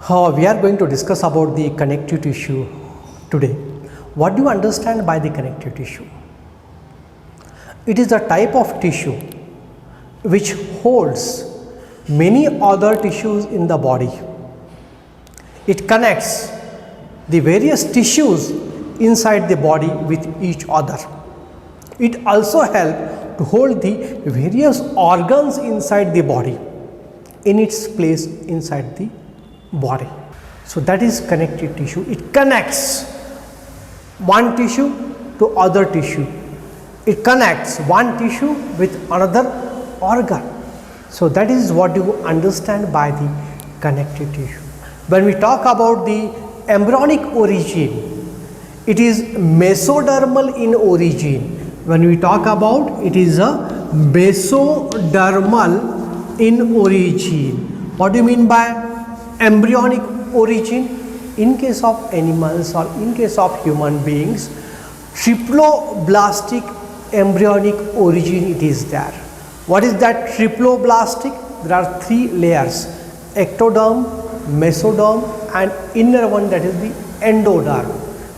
We are going to discuss about the connective tissue today. What do you understand by the connective tissue? It is a type of tissue which holds many other tissues in the body. It connects the various tissues inside the body with each other. It also helps to hold the various organs inside the body in its place inside the body. So that is connective tissue. It connects one tissue to other tissue. It connects one tissue with another organ. So that is what you understand by the connective tissue. When we talk about the embryonic origin, it is mesodermal in origin. When we talk about it is a mesodermal in origin. What do you mean by embryonic origin? In case of animals or in case of human beings, triploblastic embryonic origin it is there. What is that triploblastic? There are three layers: ectoderm, mesoderm and inner one, that is the endoderm.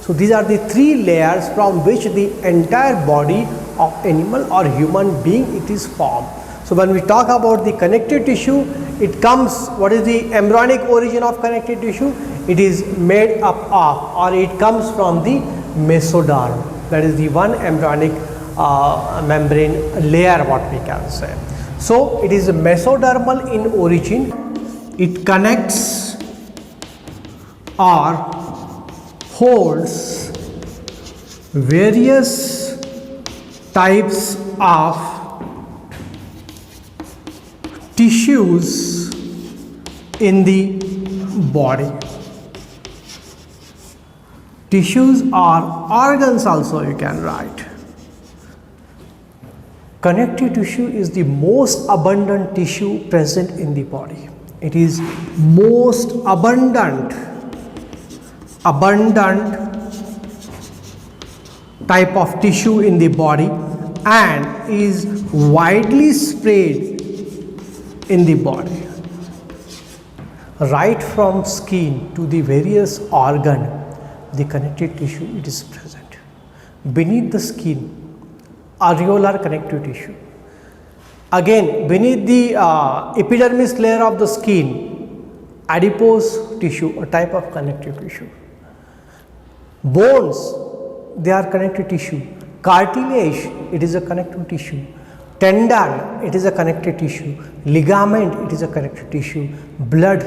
So these are the three layers from which the entire body of animal or human being it is formed. So when we talk about the connective tissue, it comes, what is the embryonic origin of connective tissue? It is made up of, or it comes from the mesoderm, that is the one embryonic membrane layer, what we can say. So it is mesodermal in origin. It connects or holds various types of tissues in the body. Tissues or organs also you can write. Connective tissue is the most abundant tissue present in the body. It is most abundant type of tissue in the body and is widely spread in the body. Right from skin to the various organ, the connective tissue it is present. Beneath the skin, areolar connective tissue. Again, beneath the epidermis layer of the skin, adipose tissue, a type of connective tissue. Bones, they are connective tissue. Cartilage, it is a connective tissue. Tendon, it is a connective tissue. Ligament, it is a connective tissue. Blood,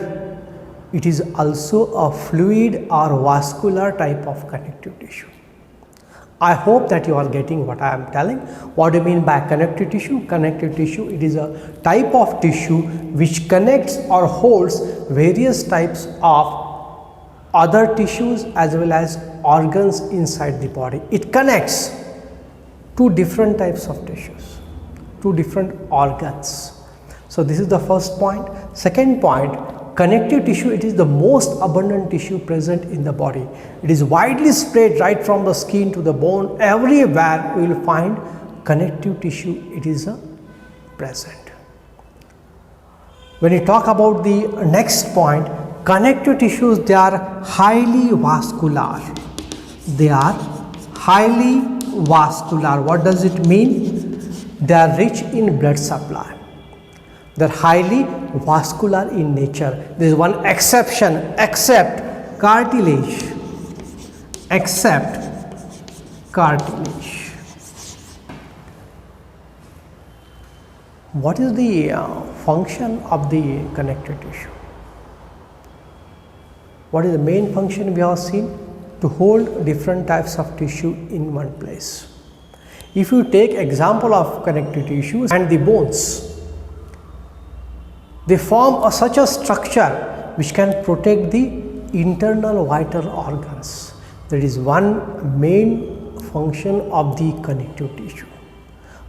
it is also a fluid or vascular type of connective tissue. I hope that you are getting what I am telling. What do you mean by connective tissue? Connective tissue, it is a type of tissue which connects or holds various types of other tissues as well as organs inside the body. It connects two different types of tissues, two different organs. So this is the first point. Second point, connective tissue, it is the most abundant tissue present in the body. It is widely spread right from the skin to the bone. Everywhere we will find connective tissue, it is present. When you talk about the next point, connective tissues, they are highly vascular. They are highly vascular. What does it mean? They are rich in blood supply. They are highly vascular in nature. There is one exception, except cartilage. Except cartilage. What is the function of the connective tissue? What is the main function we have seen? To hold different types of tissue in one place. If you take example of connective tissues and the bones, they form such a structure which can protect the internal vital organs. That is one main function of the connective tissue.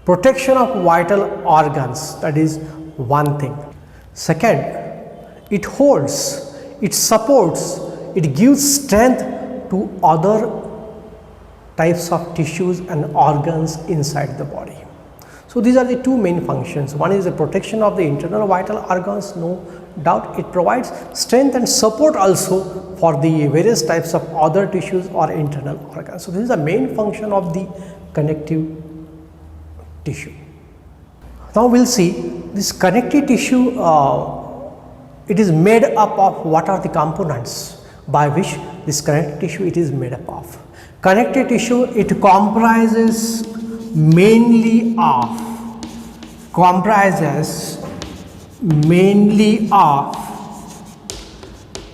Protection of vital organs, that is one thing. Second, it holds, it supports, it gives strength to other types of tissues and organs inside the body. So these are the two main functions. One is the protection of the internal vital organs, no doubt. It provides strength and support also for the various types of other tissues or internal organs. So, this is the main function of the connective tissue. Now, we will see this connective tissue, it is made up of what are the components by which this connective tissue it is made up of. Connective tissue, it comprises mainly of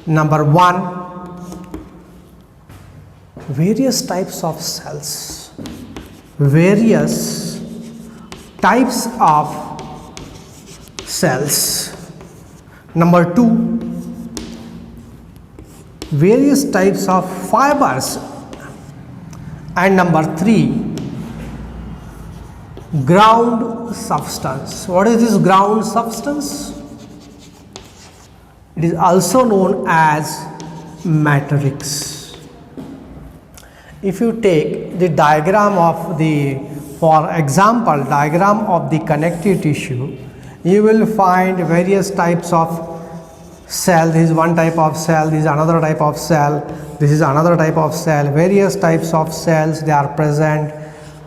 number one, various types of cells, number two, various types of fibers, and number three, ground substance. What is this ground substance? It is also known as matrix. If you take the diagram of the, for example, diagram of the connective tissue, you will find various types of cell. This is one type of cell, this is another type of cell, this is another type of cell, various types of cells they are present.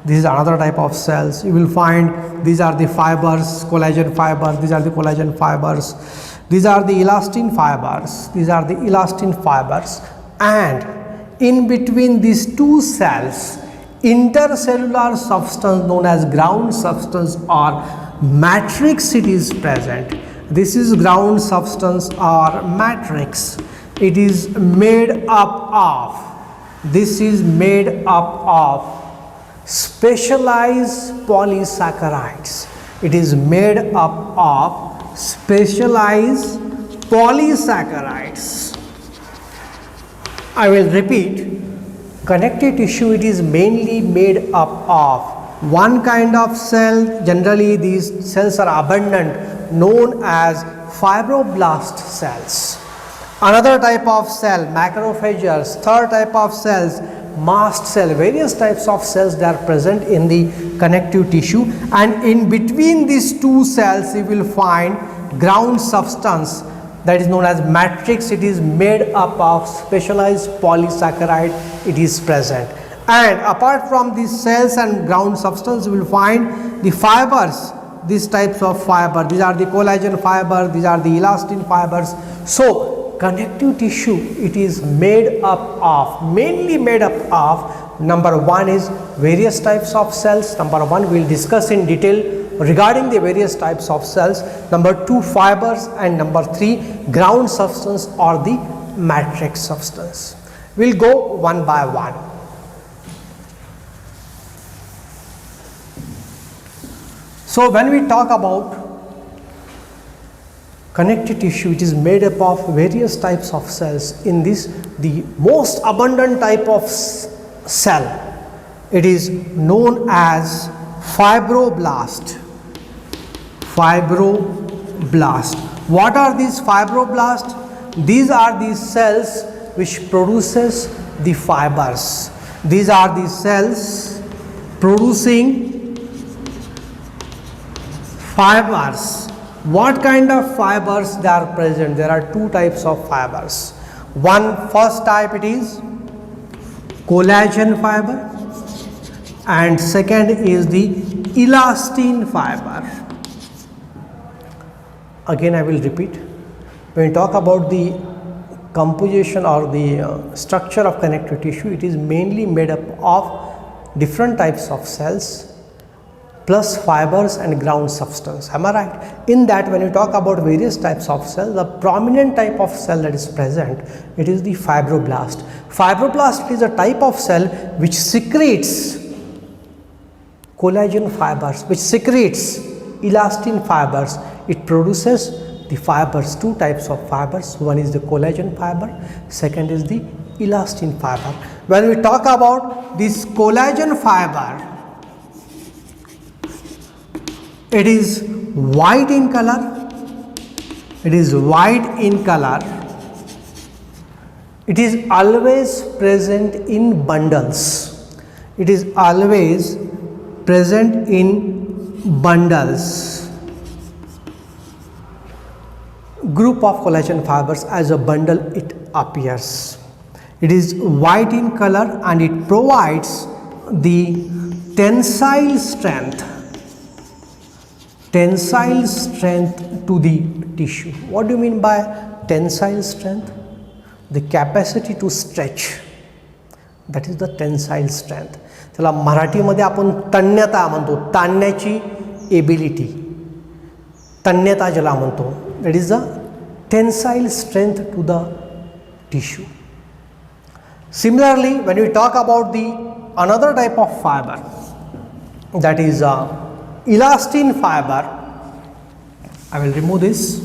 This is another type of cells. You will find these are the fibers, collagen fibers, these are the collagen fibers, these are the elastin fibers, these are the elastin fibers, and in between these two cells, intercellular substance known as ground substance or matrix it is present. This is ground substance or matrix. It is made up of, this is made up of specialized polysaccharides. It is made up of specialized polysaccharides. I will repeat, connective tissue it is mainly made up of one kind of cell. Generally these cells are abundant, known as fibroblast cells. Another type of cell, macrophages. Third type of cells, mast cell. Various types of cells that are present in the connective tissue, and in between these two cells you will find ground substance that is known as matrix. It is made up of specialized polysaccharide it is present. And apart from these cells and ground substance, you will find the fibers, these types of fiber. These are the collagen fiber, these are the elastin fibers. So connective tissue it is made up of, mainly made up of, number one is various types of cells. Number one we will discuss in detail regarding the various types of cells. Number two, fibers, and number three, ground substance or the matrix substance. We will go one by one. So when we talk about connective tissue, it is made up of various types of cells. In this, the most abundant type of cell, it is known as fibroblast. Fibroblast. What are these fibroblasts? These are the cells which produces the fibers. These are the cells producing fibers. What kind of fibers they are present? There are two types of fibers. One, first type it is collagen fiber, and second is the elastin fiber. Again I will repeat, when we talk about the composition or the structure of connective tissue, it is mainly made up of different types of cells plus fibers and ground substance. Am I right? In that, when you talk about various types of cells, the prominent type of cell that is present, it is the fibroblast. Fibroblast is a type of cell which secretes collagen fibers, which secretes elastin fibers. It produces the fibers, two types of fibers. One is the collagen fiber, second is the elastin fiber. When we talk about this collagen fiber, it is white in color. It is white in color. It is always present in bundles. It is always present in bundles. group of collagen fibers as a bundle it appears. It is white in color and it provides the tensile strength to the tissue. What do you mean by tensile strength? The capacity to stretch, that is the tensile strength. त्याला मराठीमध्ये आपण तन्यता म्हणतो, ताणण्याची ability, तन्यता ज्याला म्हणतो, that is the tensile strength to the tissue. Similarly, when we talk about the another type of fiber, that is elastin fiber, I will remove this.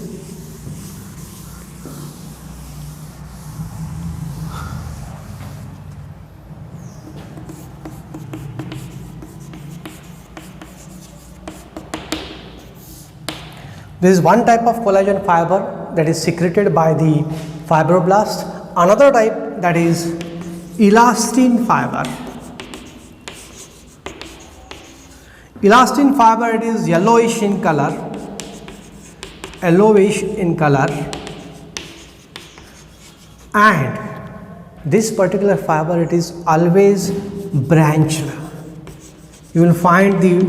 This is one type of collagen fiber that is secreted by the fibroblast. Another type, that is elastin fiber. Elastin fiber, it is yellowish in color, and this particular fiber, it is always branched. You will find the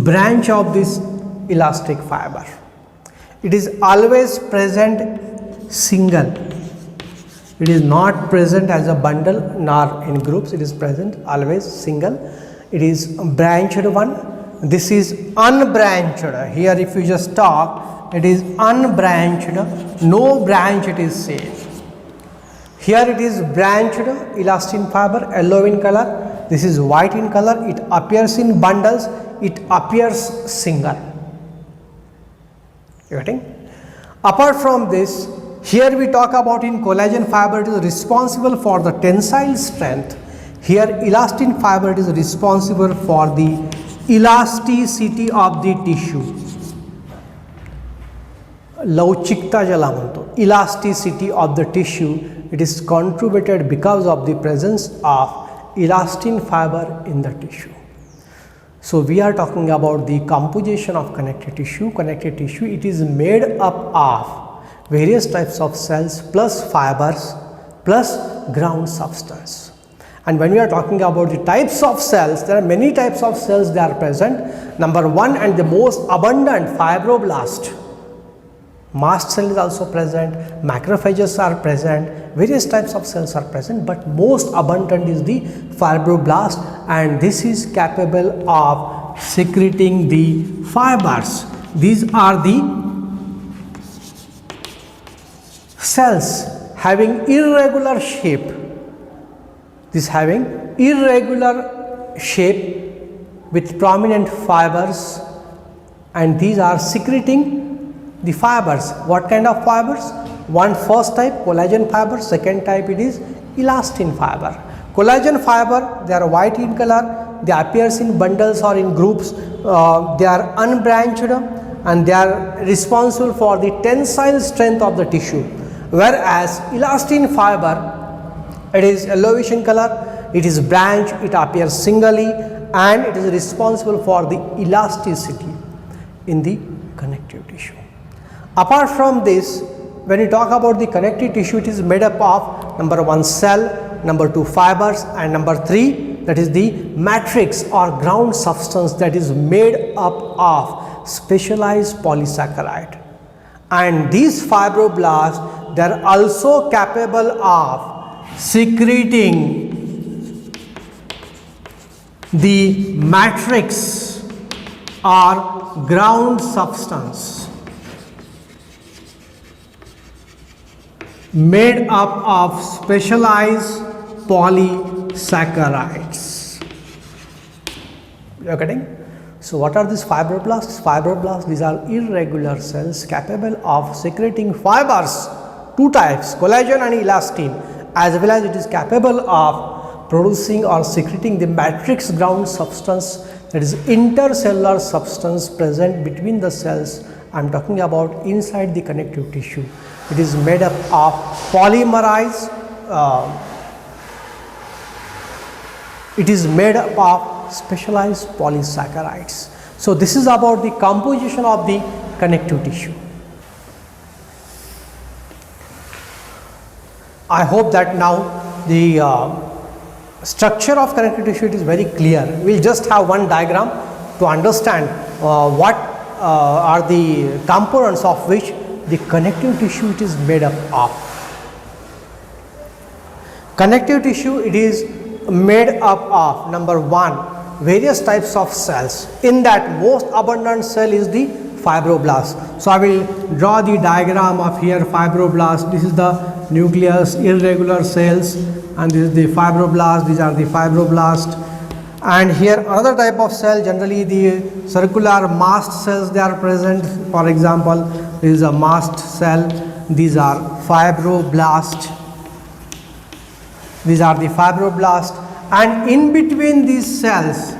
branch of this elastic fiber. It is always present single. It is not present as a bundle nor in groups. It is present always single. It is branched one. This is unbranched. Here if you just talk, it is unbranched. No branch it is seen. Here it is branched elastin fiber, yellow in color. This is white in color. It appears in bundles. It appears single. You getting? Apart from this, here we talk about in collagen fiber, it is responsible for the tensile strength. Here elastin fiber, it is responsible for the elasticity of the tissue. लवचिकता ज्याला म्हणतो, elasticity of the tissue, it is contributed because of the presence of elastin fiber in the tissue. So we are talking about the composition of connective tissue. Connective tissue, it is made up of various types of cells plus fibers plus ground substance. And when we are talking about the types of cells, there are many types of cells that are present. Number one and the most abundant, fibroblast. Mast cell is also present, macrophages are present, various types of cells are present, but most abundant is the fibroblast, and this is capable of secreting the fibers. These are the cells having irregular shape. This having irregular shape with prominent fibers, and these are secreting the fibers. What kind of fibers? One first type collagen fiber, second type it is elastin fiber. Collagen fiber, they are white in color, they appears in bundles or in groups, they are unbranched and they are responsible for the tensile strength of the tissue. Whereas elastin fiber, it is yellowish in color, it is branched, it appears singly, and it is responsible for the elasticity in the connective tissue. Apart from this, when you talk about the connective tissue, it is made up of number one cell, number two fibers, and number three, that is the matrix or ground substance that is made up of specialized polysaccharide. And these fibroblasts, they are also capable of secreting the matrix or ground substance made up of specialized polysaccharides. You are getting? So what are these fibroblasts? Fibroblasts, these are irregular cells capable of secreting fibers, two types, collagen and elastin, as well as it is capable of producing or secreting the matrix ground substance, that is intercellular substance present between the cells. I am talking about inside the connective tissue. It is made up of polymerized, it is made up of specialized polysaccharides. So this is about the composition of the connective tissue. I hope that now the structure of connective tissue is very clear. We will just have one diagram to understand what are the components of which the connective tissue it is made up of. Connective tissue, it is made up of, number one, various types of cells. In that, most abundant cell is the fibroblast. So I will draw the diagram of here fibroblast. This is the nucleus, irregular cells, and this is the fibroblast. These are the fibroblast. And here another type of cell, generally the circular mast cells they are present. For example, this is a mast cell. These are fibroblast. These are the fibroblast, and in between these cells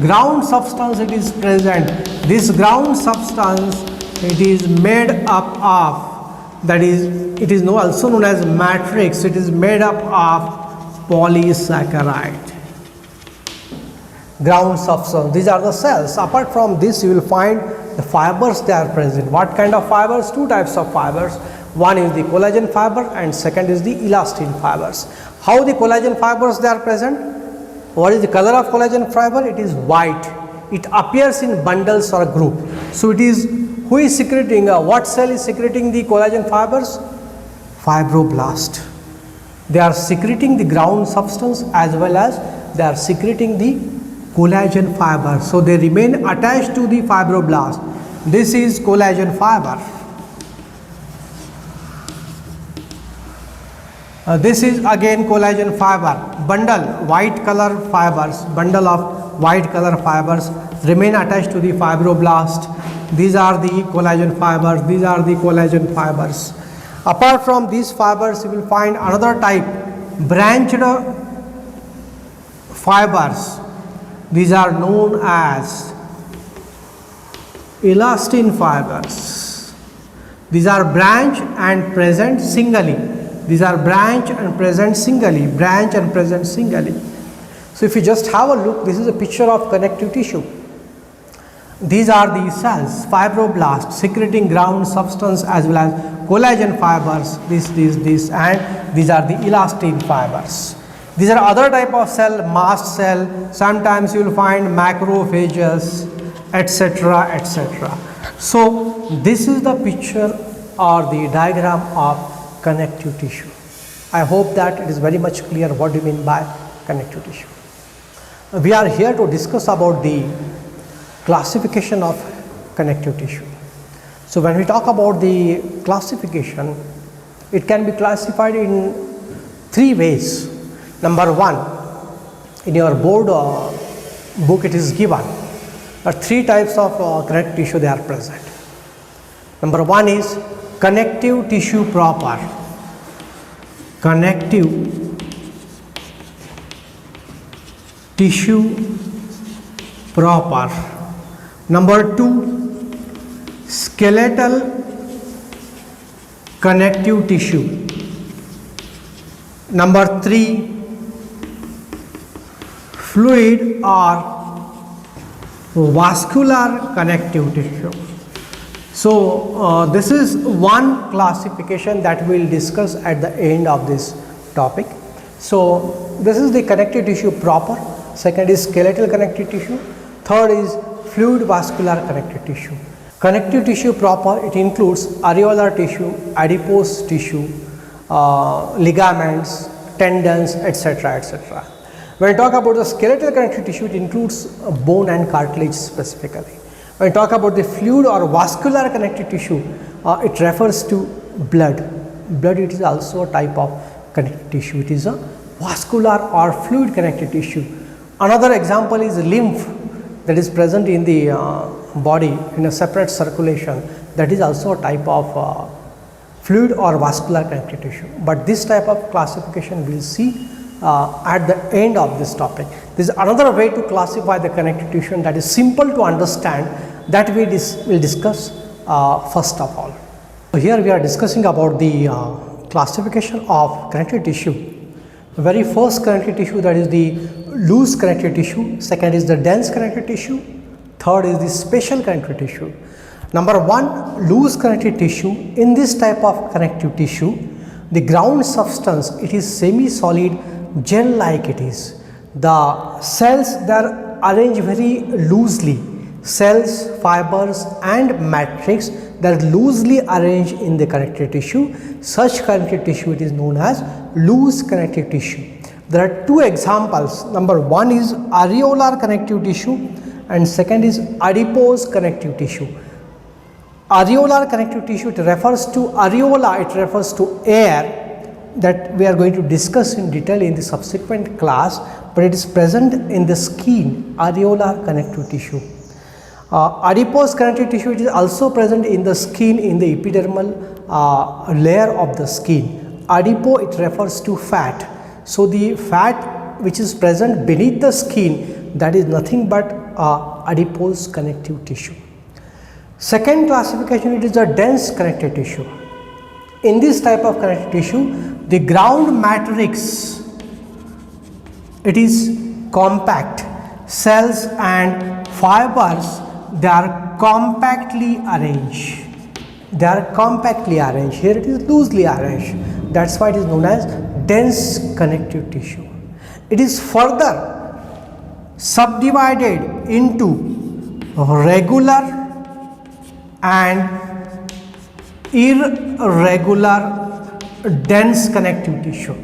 ground substance it is present. This ground substance it is made up of, that is, it is also known as matrix. It is made up of polysaccharide. Ground substance, these are the cells. Apart from this, you will find the fibers they are present. What kind of fibers? Two types of fibers. One is the collagen fiber and second is the elastin fibers. How the collagen fibers they are present? What is the color of collagen fiber? It is white. It appears in bundles or group. So it is, who is secreting, what cell is secreting the collagen fibers? Fibroblast. They are secreting the ground substance as well as they are secreting the collagen fiber. So they remain attached to the fibroblast. This is collagen fiber. This is again collagen fiber, bundle, white color fibers, bundle of white color fibers remain attached to the fibroblast. These are the collagen fibers, these are the collagen fibers. Apart from these fibers, you will find another type, branched fibers. These are known as elastin fibers. These are branched and present singly. These are branch and present singly, branch and present singly. So if you just have a look, this is a picture of connective tissue. These are the cells, fibroblasts secreting ground substance as well as collagen fibers, this, and these are the elastin fibers. These are other type of cell, mast cell, sometimes you will find macrophages, etc., etc. So this is the picture or the diagram of connective tissue. I hope that it is very much clear what do you mean by connective tissue. We are here to discuss about the classification of connective tissue. So when we talk about the classification, it can be classified in three ways. Number one, in your board book it is given that three types of connective tissue they are present. Number one is connective tissue proper. Connective tissue proper. Number two, skeletal connective tissue. Number three, fluid or vascular connective tissue. So this is one classification that we will discuss at the end of this topic. So this is the connective tissue proper, second is skeletal connective tissue, third is fluid vascular connective tissue. Connective tissue proper, it includes areolar tissue, adipose tissue, ligaments, tendons, etc., etc. When I talk about the skeletal connective tissue, it includes bone and cartilage specifically. When I talk about the fluid or vascular connective tissue, it refers to blood. Blood, it is also a type of connective tissue. It is a vascular or fluid connective tissue. Another example is lymph that is present in the body in a separate circulation. That is also a type of fluid or vascular connective tissue. But this type of classification we will see at the end of this topic. There is another way to classify the connective tissue, and that is simple to understand, that we will discuss first of all. So here we are discussing about the classification of connective tissue. The very first connective tissue, that is the loose connective tissue, second is the dense connective tissue, third is the spatial connective tissue. Number one, loose connective tissue. In this type of connective tissue, The ground substance, it is semi-solid gel-like it is. The cells, they are arranged very loosely. Cells, fibers and matrix, they are loosely arranged in the connective tissue. Such connective tissue, it is known as loose connective tissue. There are two examples. Number one is areolar connective tissue and second is adipose connective tissue. Areolar connective tissue, it refers to areola, it refers to air that we are going to discuss in detail in the subsequent class, but it is present in the skin, areolar connective tissue. Adipose connective tissue, it is also present in the skin, in the epidermal layer of the skin. Adipo, it refers to fat. So, the fat which is present beneath the skin, that is nothing but adipose connective tissue. Second classification, it is a dense connective tissue. In this type of connective tissue, the ground matrix, it is compact. Cells and fibers, they are compactly arranged. They are compactly arranged. Here it is loosely arranged. That is why it is known as dense connective tissue. It is further subdivided into regular and irregular dense connective tissue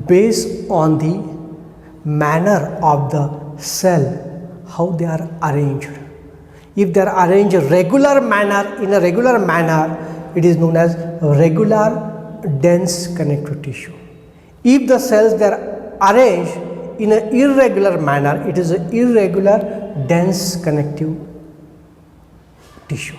based on the manner of the cell, how they are arranged. If they are arranged in a regular manner, it is known as regular dense connective tissue. If the cells they are arranged in an irregular manner, it is an irregular dense connective tissue.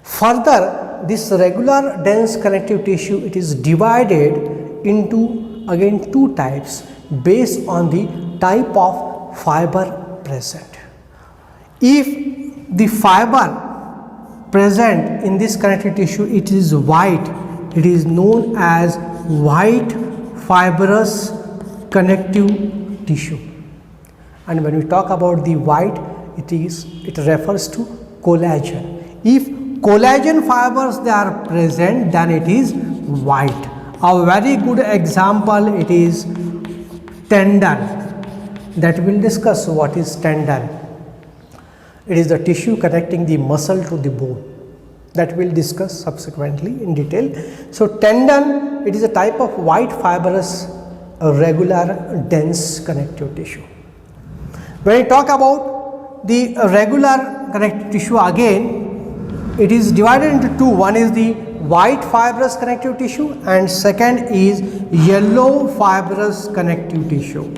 Further, this regular dense connective tissue, it is divided into again two types based on the type of fiber present. If the fiber present in this connective tissue, it is white, it is known as white fibrous connective tissue. And when we talk about the white, it refers to collagen. If collagen fibers they are present, then it is white. A very good example, it is tendon. That we will discuss what is tendon. It is the tissue connecting the muscle to the bone. That we will discuss subsequently in detail. So, tendon, it is a type of white fibrous regular dense connective tissue. When we talk about the regular connective tissue, again it is divided into two. One is the white fibrous connective tissue and second is yellow fibrous connective tissue.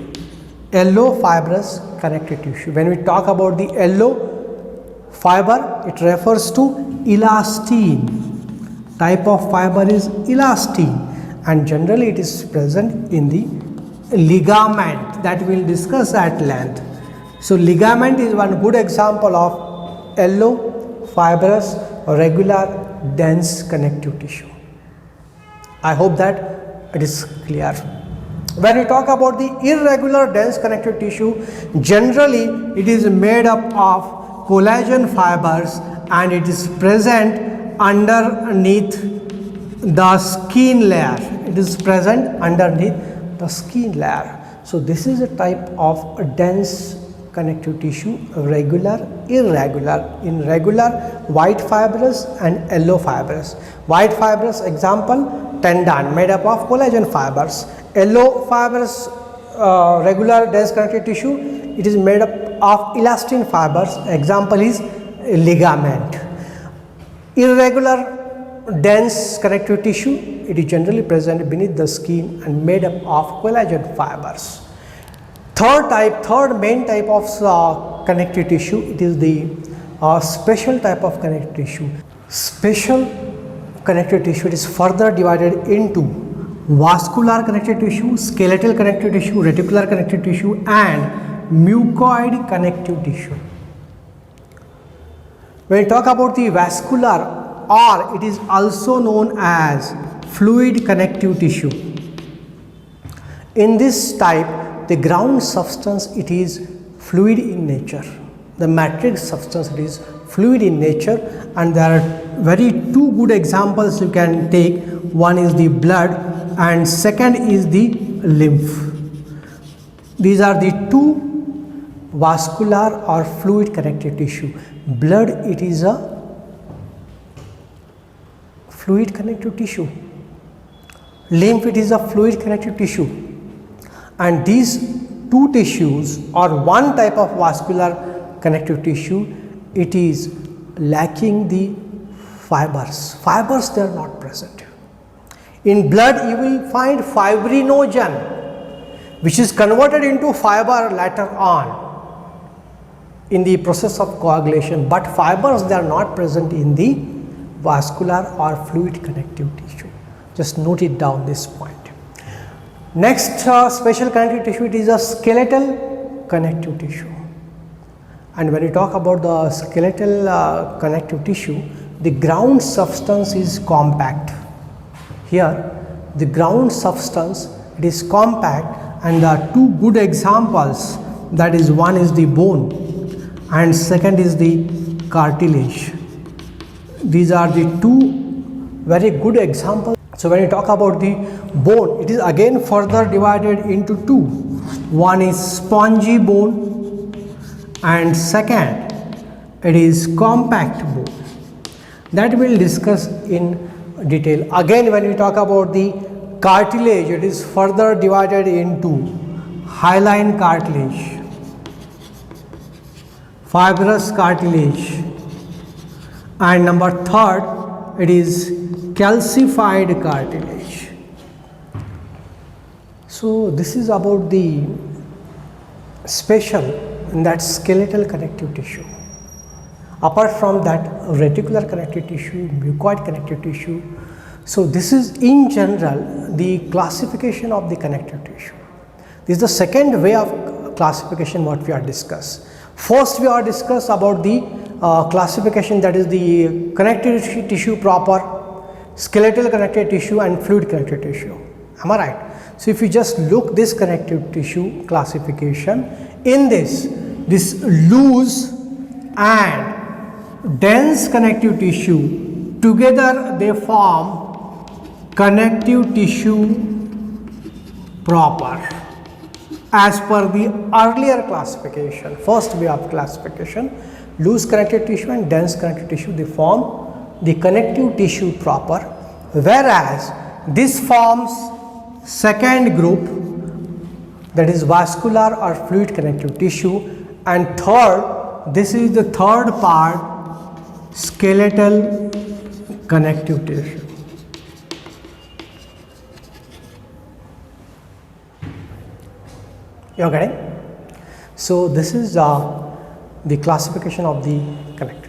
Yellow fibrous connective tissue. When we talk about the yellow fiber, it refers to elastin. Type of fiber is elastin and generally it is present in the ligament that we will discuss at length. So, ligament is one good example of yellow fibrous regular dense connective tissue. I hope that it is clear. When we talk about the irregular dense connective tissue, generally it is made up of collagen fibers and it is present underneath the skin layer. It is present underneath the skin layer. So, this is a type of dense connective tissue, regular, irregular. In regular, white fibrous and yellow fibrous. White fibrous example, tendon made up of collagen fibers. Yellow fibrous regular dense connective tissue, it is made up of elastin fibers. Example is ligament. Irregular dense connective tissue, it is generally present beneath the skin and made up of collagen fibers. Third main type of connective tissue, it is the special type of connective tissue. Special connective tissue, it is further divided into vascular connective tissue, skeletal connective tissue, reticular connective tissue and mucoid connective tissue. When we talk about the vascular, or it is also known as fluid connective tissue. In this type, the ground substance, it is fluid in nature. The matrix substance, it is fluid in nature and there are two good examples you can take. one is the blood and second is the lymph. These are the two vascular or fluid connective tissue. Blood, it is a fluid connective tissue. Lymph, it is a fluid connective tissue. And these two tissues or one type of vascular connective tissue, it is lacking the fibers. Fibers, they are not present. In blood, you will find fibrinogen, which is converted into fiber later on in the process of coagulation, but fibers, they are not present in the vascular or fluid connective tissue. Just note it down this point. Next special connective tissue, it is a skeletal connective tissue. And when you talk about the skeletal connective tissue, the ground substance is compact. Here the ground substance, it is compact, and the two good examples, that is, one is the bone and second is the cartilage. These are the two very good examples. So when you talk about the bone, it is again further divided into two. One is spongy bone and second it is compact bone. That we will discuss in detail. Again, when we talk about the cartilage, it is further divided into hyaline cartilage, fibrous cartilage, and number third, it is calcified cartilage. So this is about the special in that skeletal connective tissue. Apart from that, reticular connective tissue, mucoid connective tissue. So this is in general the classification of the connective tissue. This is the second way of classification what we are discussed. First we are discussed about the classification, that is the connective tissue proper, skeletal connective tissue and fluid connective tissue. Am I right? So if you just look this connective tissue classification, in this loose and dense connective tissue together they form connective tissue proper as per the earlier classification. First way of classification, loose connective tissue and dense connective tissue, they form the connective tissue proper, whereas this forms second group, that is vascular or fluid connective tissue, and third, this is the third part, skeletal connective tissue. You are getting? So this is the classification of the connective